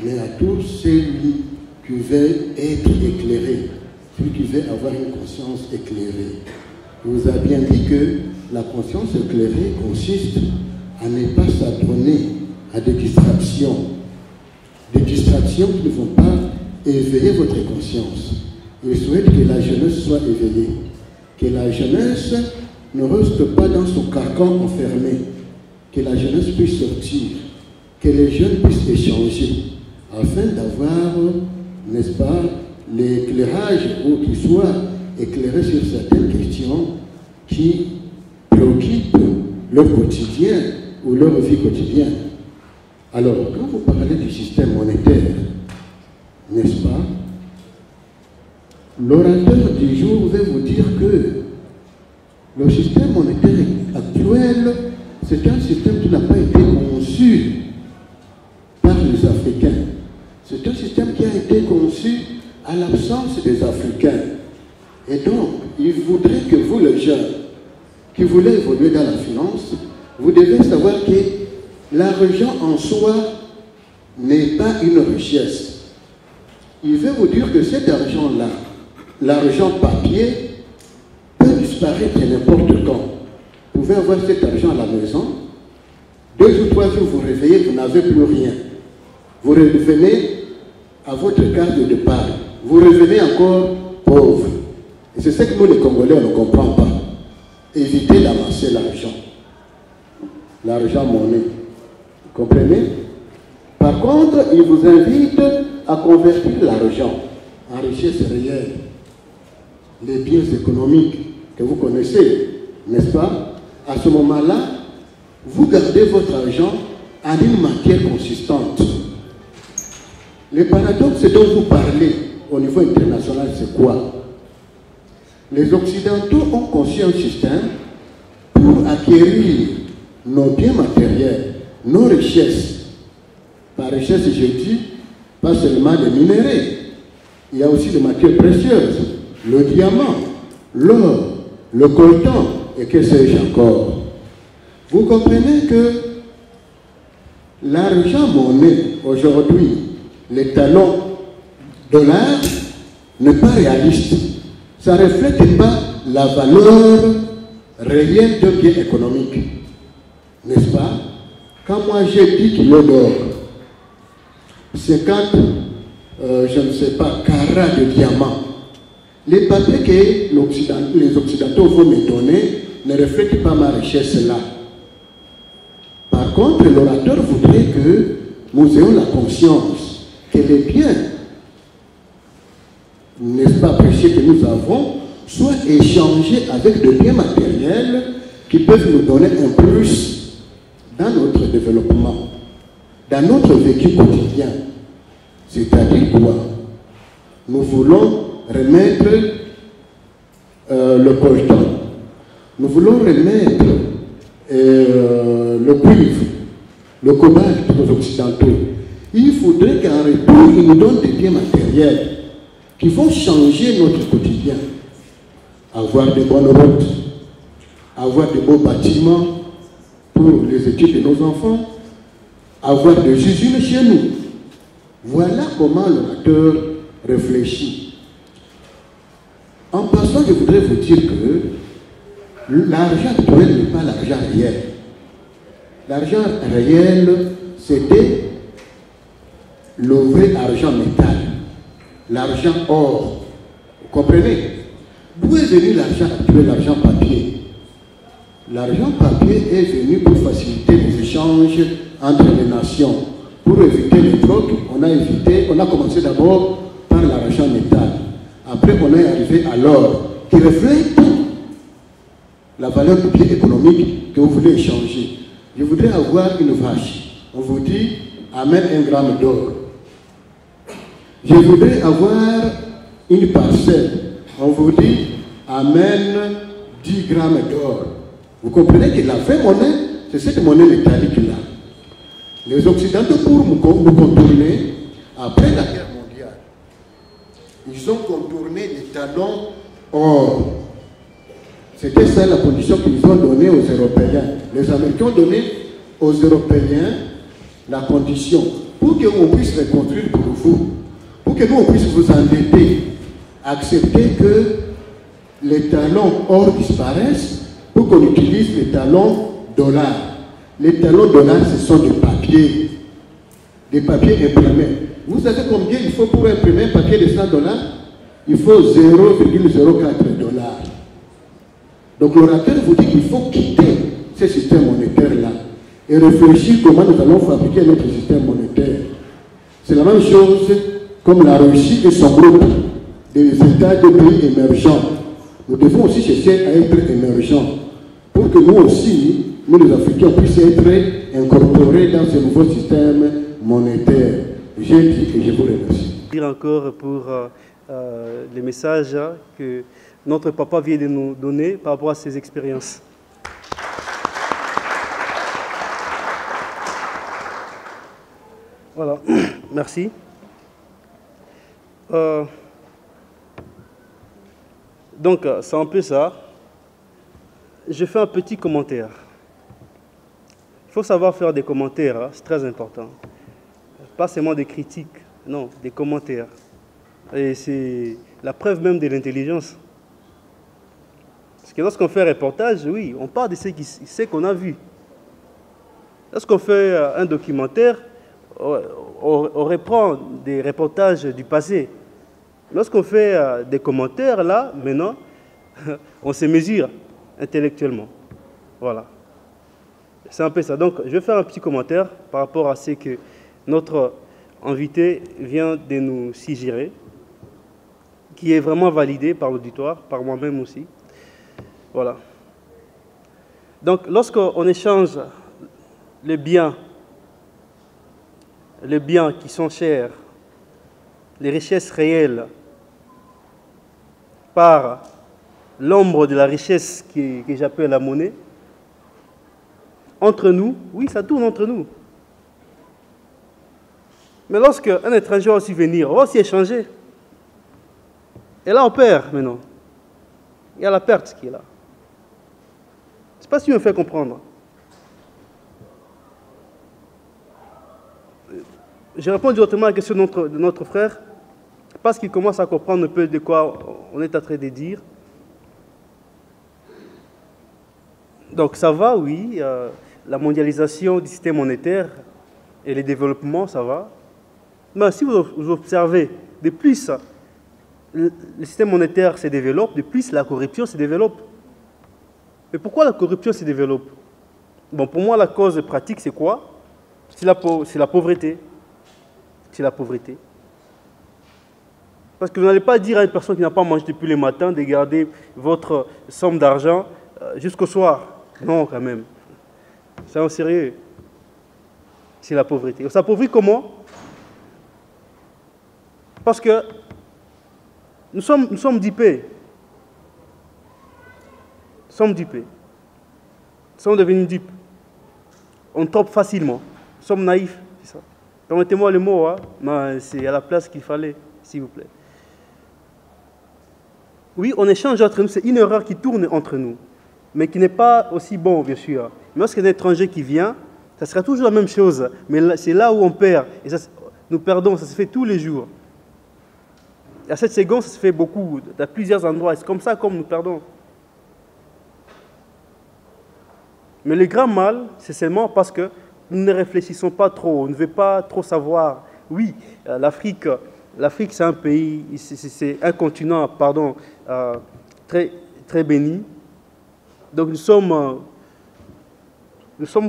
mais à tous celui qui veut être éclairé, celui qui veut avoir une conscience éclairée. Il vous a bien dit que la conscience éclairée consiste à ne pas s'adonner à des distractions qui ne vont pas éveiller votre conscience. Il souhaite que la jeunesse soit éveillée, que la jeunesse ne reste pas dans son carcan enfermé, que la jeunesse puisse sortir, que les jeunes puissent échanger, afin d'avoir, n'est-ce pas, l'éclairage ou qu'ils soient éclairés sur certaines questions qui préoccupent leur quotidien ou leur vie quotidienne. Alors, quand vous parlez du système monétaire, n'est-ce pas, l'orateur du jour va vous dire que le système monétaire actuel, c'est un système qui n'a pas été conçu par les Africains. C'est un système qui a été conçu à l'absence des Africains. Et donc, il voudrait que vous, les jeunes, qui voulez évoluer dans la finance, vous devez savoir que l'argent en soi n'est pas une richesse. Il veut vous dire que cet argent-là, l'argent papier, peut disparaître n'importe quand. Vous pouvez avoir cet argent à la maison, 2 ou 3 jours, vous réveillez, vous n'avez plus rien. Vous revenez à votre carte de départ. Vous revenez encore pauvre. Et c'est ce que nous, les Congolais, on ne comprend pas. Évitez d'amasser l'argent. L'argent monnaie. Vous comprenez? Par contre, il vous invite à convertir l'argent en richesse réelle. Les biens économiques que vous connaissez, n'est-ce pas? À ce moment-là, vous gardez votre argent en une matière consistante. Le paradoxe dont vous parlez au niveau international, c'est quoi? Les Occidentaux ont conçu un système pour acquérir nos biens matériels, nos richesses. Par richesse, je dis, pas seulement les minéraux. Il y a aussi les matières précieuses, le diamant, l'or, le coltan, et que sais-je encore. Vous comprenez que l'argent monnaie, aujourd'hui, les talons dollars, n'est pas réaliste. Ça ne reflète pas la valeur réelle de bien économique. N'est-ce pas? Quand moi j'ai 10 kilos d'or, 50, je ne sais pas, carats de diamants, les papiers que les Occidentaux vont me donner ne reflètent pas ma richesse là. Par contre, l'orateur voudrait que nous ayons la conscience que les biens, n'est-ce pas, précieux que nous avons, soient échangés avec des biens matériels qui peuvent nous donner un plus dans notre développement, dans notre vécu quotidien. C'est-à-dire quoi? Nous voulons remettre le coltan, nous voulons remettre le cuivre, le cobalt aux Occidentaux. Il faudrait qu'en retour, ils nous donnent des biens matériels qui vont changer notre quotidien. Avoir de bonnes routes, avoir de beaux bâtiments pour les études de nos enfants, avoir des usines chez nous. Voilà comment l'orateur réfléchit. En passant, je voudrais vous dire que l'argent actuel n'est pas l'argent réel. L'argent réel, c'était le vrai argent métal, l'argent or. Vous comprenez? D'où est venu l'argent actuel, l'argent papier? L'argent papier est venu pour faciliter les échanges entre les nations. Pour éviter les trocs, on a commencé d'abord par l'argent métal. Après, on est arrivé à l'or, qui reflète la valeur du bien économique que vous voulez échanger. Je voudrais avoir une vache. On vous dit, amène 1 gramme d'or. Je voudrais avoir une parcelle. On vous dit, amène 10 grammes d'or. Vous comprenez que la vraie monnaie, c'est cette monnaie métallique-là. Les Occidentaux, pour nous contourner, après la guerre mondiale, ils ont contourné les talons or. C'était ça la condition qu'ils ont donnée aux Européens. Les Américains ont donné aux Européens la condition pour qu'on puisse reconstruire pour vous, pour que nous on puisse vous endetter, accepter que les talons or disparaissent pour qu'on utilise les talons dollars. Les talons dollars, ce sont des papiers imprimés. Vous savez combien il faut pour imprimer un papier de 100 $? Il faut 0,04 $. Donc l'orateur vous dit qu'il faut quitter ce système monétaire-là et réfléchir comment nous allons fabriquer notre système monétaire. C'est la même chose comme la Russie et son groupe des États de pays émergents. Nous devons aussi chercher à être émergents pour que nous aussi, nous les Africains, puissent être incorporés dans ce nouveau système monétaire. J'ai dit et je vous remercie. Dire encore pour les messages que notre papa vient de nous donner par rapport à ses expériences. Voilà, merci. Donc, c'est un peu ça. Je fais un petit commentaire. Il faut savoir faire des commentaires, hein, c'est très important. Pas seulement des critiques, non, des commentaires. Et c'est la preuve même de l'intelligence. Parce que lorsqu'on fait un reportage, oui, on parle de ce qu'on a vu. Lorsqu'on fait un documentaire, on reprend des reportages du passé. Lorsqu'on fait des commentaires, là, maintenant, on se mesure intellectuellement. Voilà. C'est un peu ça. Donc, je vais faire un petit commentaire par rapport à ce que notre invité vient de nous suggérer, qui est vraiment validé par l'auditoire, par moi-même aussi. Voilà. Donc, lorsqu'on échange les biens qui sont chers, les richesses réelles, par l'ombre de la richesse que j'appelle la monnaie, entre nous, oui, ça tourne entre nous. Mais lorsque un étranger va aussi venir, on va aussi échanger. Et là, on perd maintenant. Il y a la perte qui est là. Je ne sais pas si on me fait comprendre. Je réponds directement à la question de notre frère, parce qu'il commence à comprendre un peu de quoi on est en train de dire. Donc ça va, oui, la mondialisation du système monétaire et le développement, ça va. Mais si vous observez, de plus le système monétaire se développe, de plus la corruption se développe. Mais pourquoi la corruption se développe? Bon, pour moi, la cause pratique, c'est quoi? C'est la pauvreté. C'est la pauvreté. Parce que vous n'allez pas dire à une personne qui n'a pas mangé depuis le matin de garder votre somme d'argent jusqu'au soir. Non, quand même. C'est en sérieux. C'est la pauvreté. On s'appauvrit comment? Parce que nous sommes dupés. Nous sommes dupés. Nous sommes devenus dupes. On tombe facilement. Nous sommes naïfs. C'est ça. Permettez-moi le mot, hein? Mais c'est à la place qu'il fallait, s'il vous plaît. Oui, on échange entre nous. C'est une erreur qui tourne entre nous, mais qui n'est pas aussi bon, bien sûr. Mais lorsqu'il y a un étranger qui vient, ça sera toujours la même chose. Mais c'est là où on perd. Et ça, nous perdons, ça se fait tous les jours. Et à cette seconde, ça se fait beaucoup, à plusieurs endroits. C'est comme ça comme nous perdons. Mais le grand mal, c'est seulement parce que nous ne réfléchissons pas trop, on ne veut pas trop savoir. Oui, l'Afrique, c'est un pays, c'est un continent, pardon, très, très béni. Donc nous sommes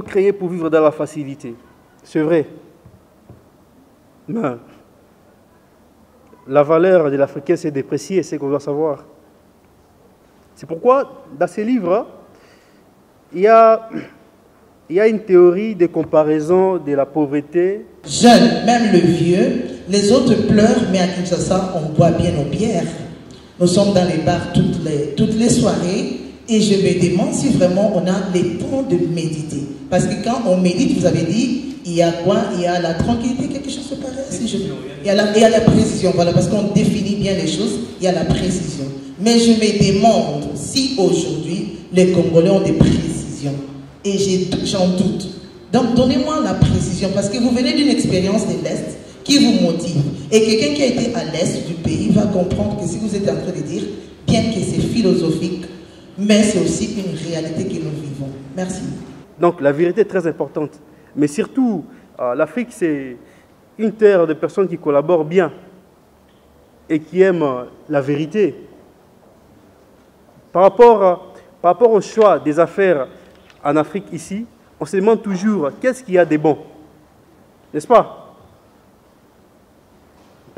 créés pour vivre dans la facilité. C'est vrai. Mais la valeur de l'Africain s'est dépréciée, c'est ce qu'on doit savoir. C'est pourquoi, dans ces livres, il y a une théorie de comparaison de la pauvreté. Jeunes, même le vieux, les autres pleurent, mais à Kinshasa, on boit bien nos bières. Nous sommes dans les bars toutes les soirées, et je me demande si vraiment on a le temps de méditer. Parce que quand on médite, vous avez dit, il y a quoi? Il y a la tranquillité, quelque chose de pareil. Il y a la précision, voilà, parce qu'on définit bien les choses, il y a la précision. Mais je me demande si aujourd'hui, les Congolais ont des précisions. Et j'en doute. Donc, donnez-moi la précision, parce que vous venez d'une expérience de l'Est qui vous motive. Et quelqu'un qui a été à l'Est du pays va comprendre que si vous êtes en train de dire, bien que c'est philosophique, mais c'est aussi une réalité que nous vivons. Merci. Donc, la vérité est très importante. Mais surtout, l'Afrique, c'est une terre de personnes qui collaborent bien et qui aiment la vérité. Par rapport au choix des affaires en Afrique ici, on se demande toujours qu'est-ce qu'il y a de bon, n'est-ce pas?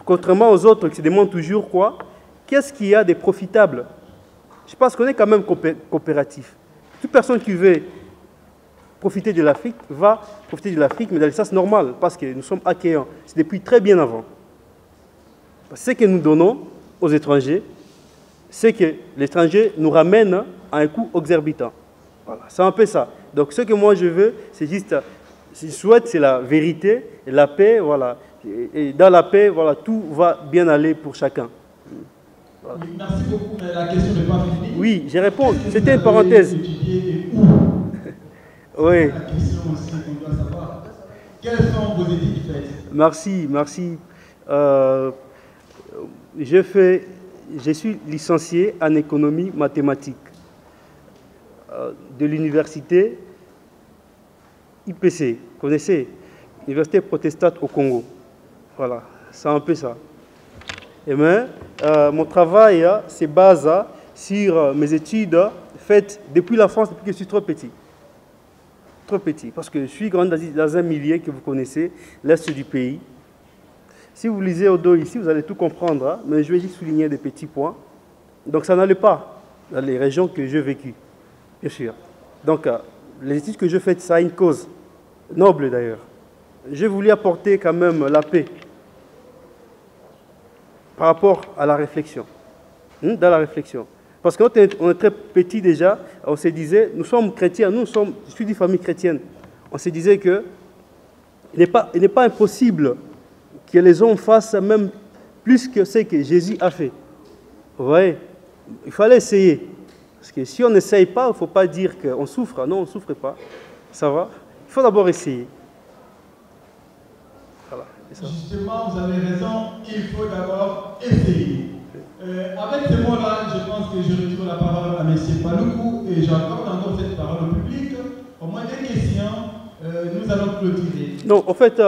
Contrairement aux autres qui se demandent toujours quoi? Qu'est-ce qu'il y a de profitable? Je pense qu'on est quand même coopératif. Toute personne qui veut profiter de l'Afrique va profiter de l'Afrique, mais dans le sens normal, parce que nous sommes accueillants. C'est depuis très bien avant. Ce que nous donnons aux étrangers, c'est que l'étranger nous ramène à un coût exorbitant. Voilà, c'est un peu ça. Donc ce que moi je veux, c'est juste, je souhaite, c'est la vérité, et la paix, voilà. Et dans la paix, voilà, tout va bien aller pour chacun. Voilà. Merci beaucoup, mais la question n'est pas finie. Oui, je réponds. C'était une parenthèse. Oui. La question aussi qu'on doit savoir. Quelles sont vos études faites? Merci. Je suis licencié en économie mathématique. de l'université IPC, vous connaissez, Université protestante au Congo. Voilà, c'est un peu ça. Et mon travail se base sur mes études faites depuis la France, depuis que je suis trop petit. Trop petit, parce que je suis grandi dans un milieu que vous connaissez, l'Est du pays. Si vous lisez au dos ici, vous allez tout comprendre, mais je vais juste souligner des petits points. Donc ça n'allait pas dans les régions que j'ai vécues, bien sûr. Donc les études que je fais, ça a une cause, noble d'ailleurs. J'ai voulu apporter quand même la paix par rapport à la réflexion, dans la réflexion. Parce qu'on est très petit déjà, on se disait, nous sommes chrétiens, je suis d'une famille chrétienne, on se disait que il n'est pas impossible que les hommes fassent même plus que ce que Jésus a fait. Vous voyez, il fallait essayer. Parce que si on n'essaye pas, il ne faut pas dire qu'on souffre. Non, on ne souffre pas. Ça va? Il faut d'abord essayer. Voilà, justement, vous avez raison, il faut d'abord essayer. Avec ces mots-là, je pense que je retourne la parole à M. Paloukou et j'accorde encore cette parole au public. Au moins des questions, nous allons clôturer. Non, en fait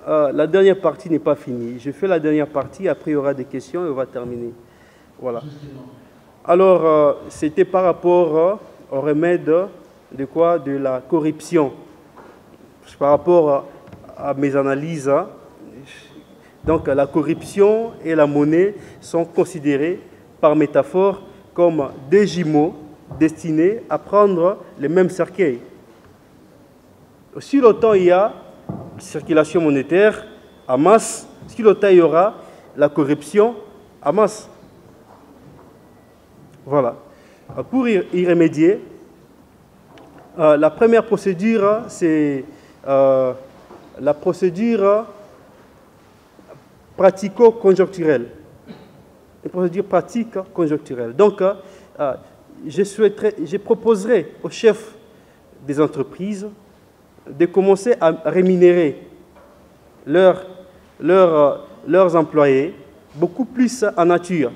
la dernière partie n'est pas finie. Je fais la dernière partie, après il y aura des questions et on va terminer. Voilà. Justement. Alors, c'était par rapport au remède de quoi? De la corruption. Par rapport à mes analyses, donc la corruption et la monnaie sont considérées par métaphore comme deux jumeaux destinés à prendre les mêmes cercueils. Sur le temps, il y a circulation monétaire à masse. Sur le temps, il y aura la corruption à masse. Voilà. Pour y remédier, la première procédure, c'est la procédure pratico-conjoncturelle. Une procédure pratique conjoncturelle. Donc, je proposerai aux chefs des entreprises de commencer à rémunérer leurs employés beaucoup plus en nature.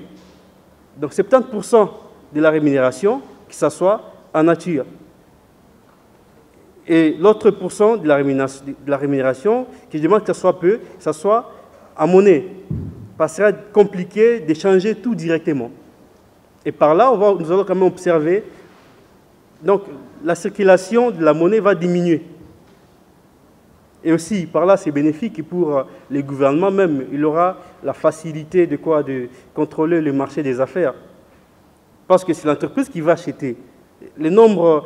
Donc 70% de la rémunération, que ce soit en nature. Et l'autre pourcent de la rémunération, que je demande que ce soit peu, que ce soit en monnaie. Parce que ça sera compliqué d'échanger tout directement. Et par là, nous allons quand même observer, donc la circulation de la monnaie va diminuer. Et aussi, par là, c'est bénéfique pour les gouvernements même. Il aura la facilité de contrôler le marché des affaires. Parce que c'est l'entreprise qui va acheter. Le nombre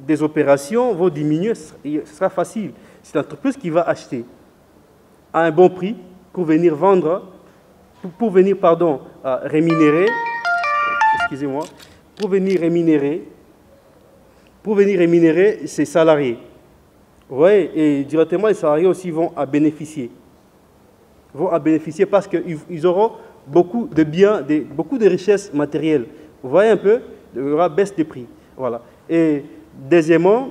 des opérations vont diminuer, ce sera facile. C'est l'entreprise qui va acheter à un bon prix pour venir vendre, pour venir rémunérer, excusez-moi, pour venir rémunérer ses salariés. Oui, et directement, les salariés aussi vont à bénéficier. Vont à bénéficier parce qu'ils auront beaucoup de biens, beaucoup de richesses matérielles. Vous voyez un peu, il y aura baisse des prix. Voilà. Et deuxièmement,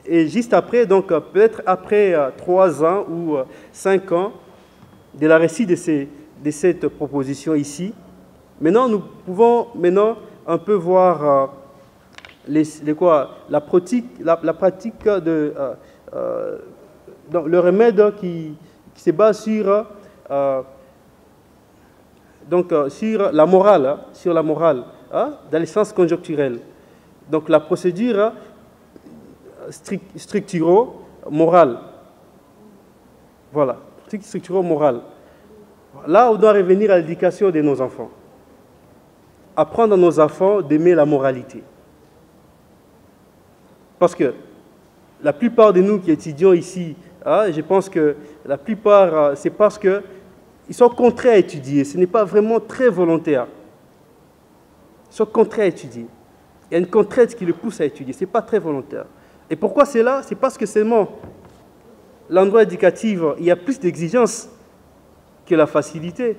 et juste après, donc peut-être après 3 ans ou 5 ans de la réussite de cette proposition ici, maintenant nous pouvons un peu voir la pratique de le remède qui se base sur sur la morale, dans les sens conjoncturels. Donc la procédure structuro-morale. Voilà, structuro-morale. Là, on doit revenir à l'éducation de nos enfants. Apprendre à nos enfants d'aimer la moralité. Parce que la plupart de nous qui étudions ici, je pense que la plupart, c'est parce qu'ils sont contraints à étudier. Ce n'est pas vraiment très volontaire. Ils sont contraints à étudier. Il y a une contrainte qui les pousse à étudier. Ce n'est pas très volontaire. Et pourquoi c'est là? C'est parce que seulement l'endroit éducatif, il y a plus d'exigences que la facilité.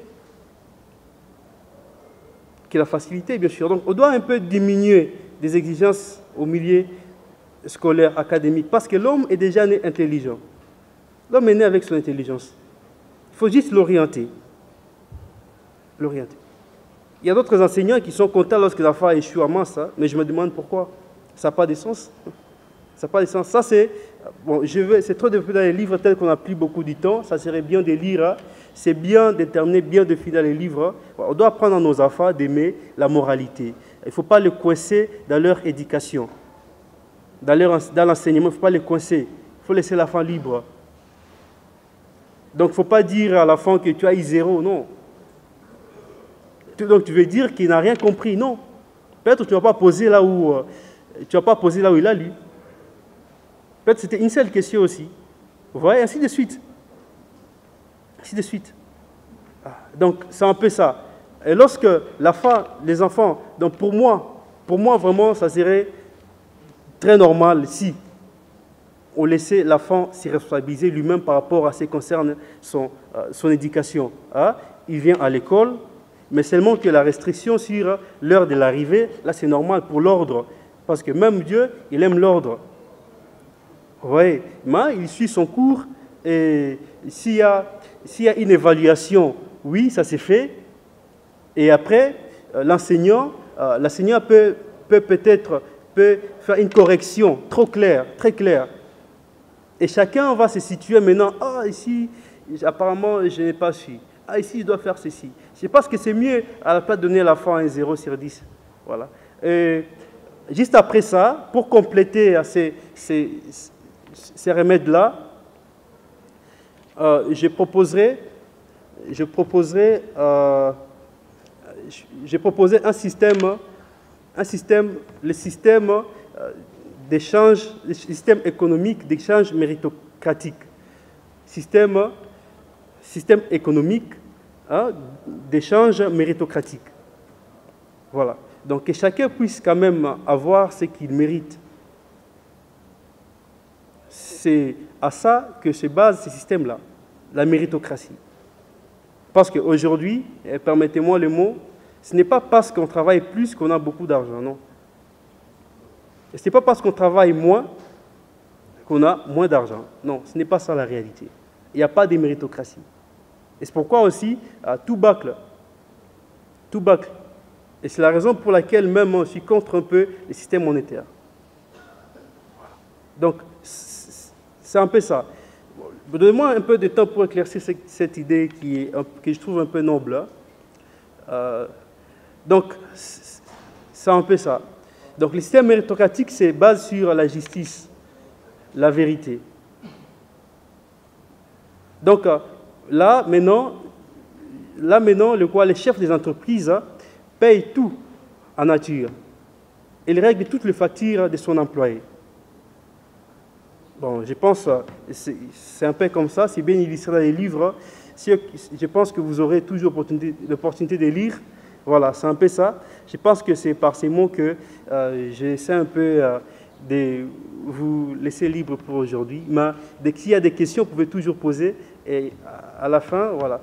Bien sûr. Donc, on doit un peu diminuer des exigences au milieu scolaire, académique, parce que l'homme est déjà né intelligent. L'homme est né avec son intelligence. Il faut juste l'orienter. Il y a d'autres enseignants qui sont contents lorsque l'enfant échoue à masse, mais je me demande pourquoi. Ça n'a pas de sens. Ça n'a pas de sens. Ça, c'est... Bon, c'est trop de dans les livres tels qu'on n'a plus beaucoup de temps. Ça serait bien de lire. Hein. C'est bien déterminer, bien de finir les livres. On doit apprendre à nos enfants d'aimer la moralité. Il ne faut pas les coincer dans leur éducation. Dans l'enseignement, il ne faut pas les coincer. Il faut laisser l'enfant libre. Donc, il ne faut pas dire à l'enfant que tu as eu 0, non. Donc, tu veux dire qu'il n'a rien compris, non. Peut-être que tu ne vas pas poser là où il a lu. Peut-être que c'était une seule question aussi. Vous voyez, ainsi de suite. Ainsi de suite. Donc, c'est un peu ça. Et lorsque les enfants, donc pour moi, vraiment, ça serait très normal si on laissait l'enfant s'y responsabiliser lui-même par rapport à ce qui concerne son éducation. Hein? Il vient à l'école, mais seulement que la restriction sur l'heure de l'arrivée, là c'est normal pour l'ordre, parce que même Dieu, il aime l'ordre. Vous voyez, mais il suit son cours, et s'il y a une évaluation, oui, ça s'est fait, et après, l'enseignant peut peut-être faire une correction trop claire, très claire. Et chacun va se situer maintenant, ici, apparemment, je n'ai pas su. Ici, je dois faire ceci. Je pense que c'est mieux à la place de donner à l'enfant un 0 sur 10. Voilà. Et juste après ça, pour compléter ces remèdes-là, je proposerai un système, le système d'échange, le système économique d'échange méritocratique. Système économique d'échange méritocratique. Voilà. Donc que chacun puisse quand même avoir ce qu'il mérite. C'est à ça que se base ce système-là, la méritocratie. Parce qu'aujourd'hui, permettez-moi le mot, ce n'est pas parce qu'on travaille plus qu'on a beaucoup d'argent, non. Et ce n'est pas parce qu'on travaille moins qu'on a moins d'argent. Non, ce n'est pas ça la réalité. Il n'y a pas de méritocratie. Et c'est pourquoi aussi, tout bâcle. Tout bâcle. Et c'est la raison pour laquelle même je suis contre un peu le système monétaire. Donc, c'est un peu ça. Donnez-moi un peu de temps pour éclaircir cette idée que je trouve un peu noble. Donc, c'est un peu ça. Donc, le système méritocratique se base sur la justice, la vérité. Donc, là, maintenant, les chefs des entreprises payent tout en nature. Il règle toutes les factures de son employé. Bon, je pense que c'est un peu comme ça, c'est bien illustré dans les livres. Je pense que vous aurez toujours l'opportunité de lire. Voilà, c'est un peu ça. Je pense que c'est par ces mots que j'essaie un peu de vous laisser libre pour aujourd'hui. Mais dès qu'il y a des questions, vous pouvez toujours poser. Et à la fin, voilà.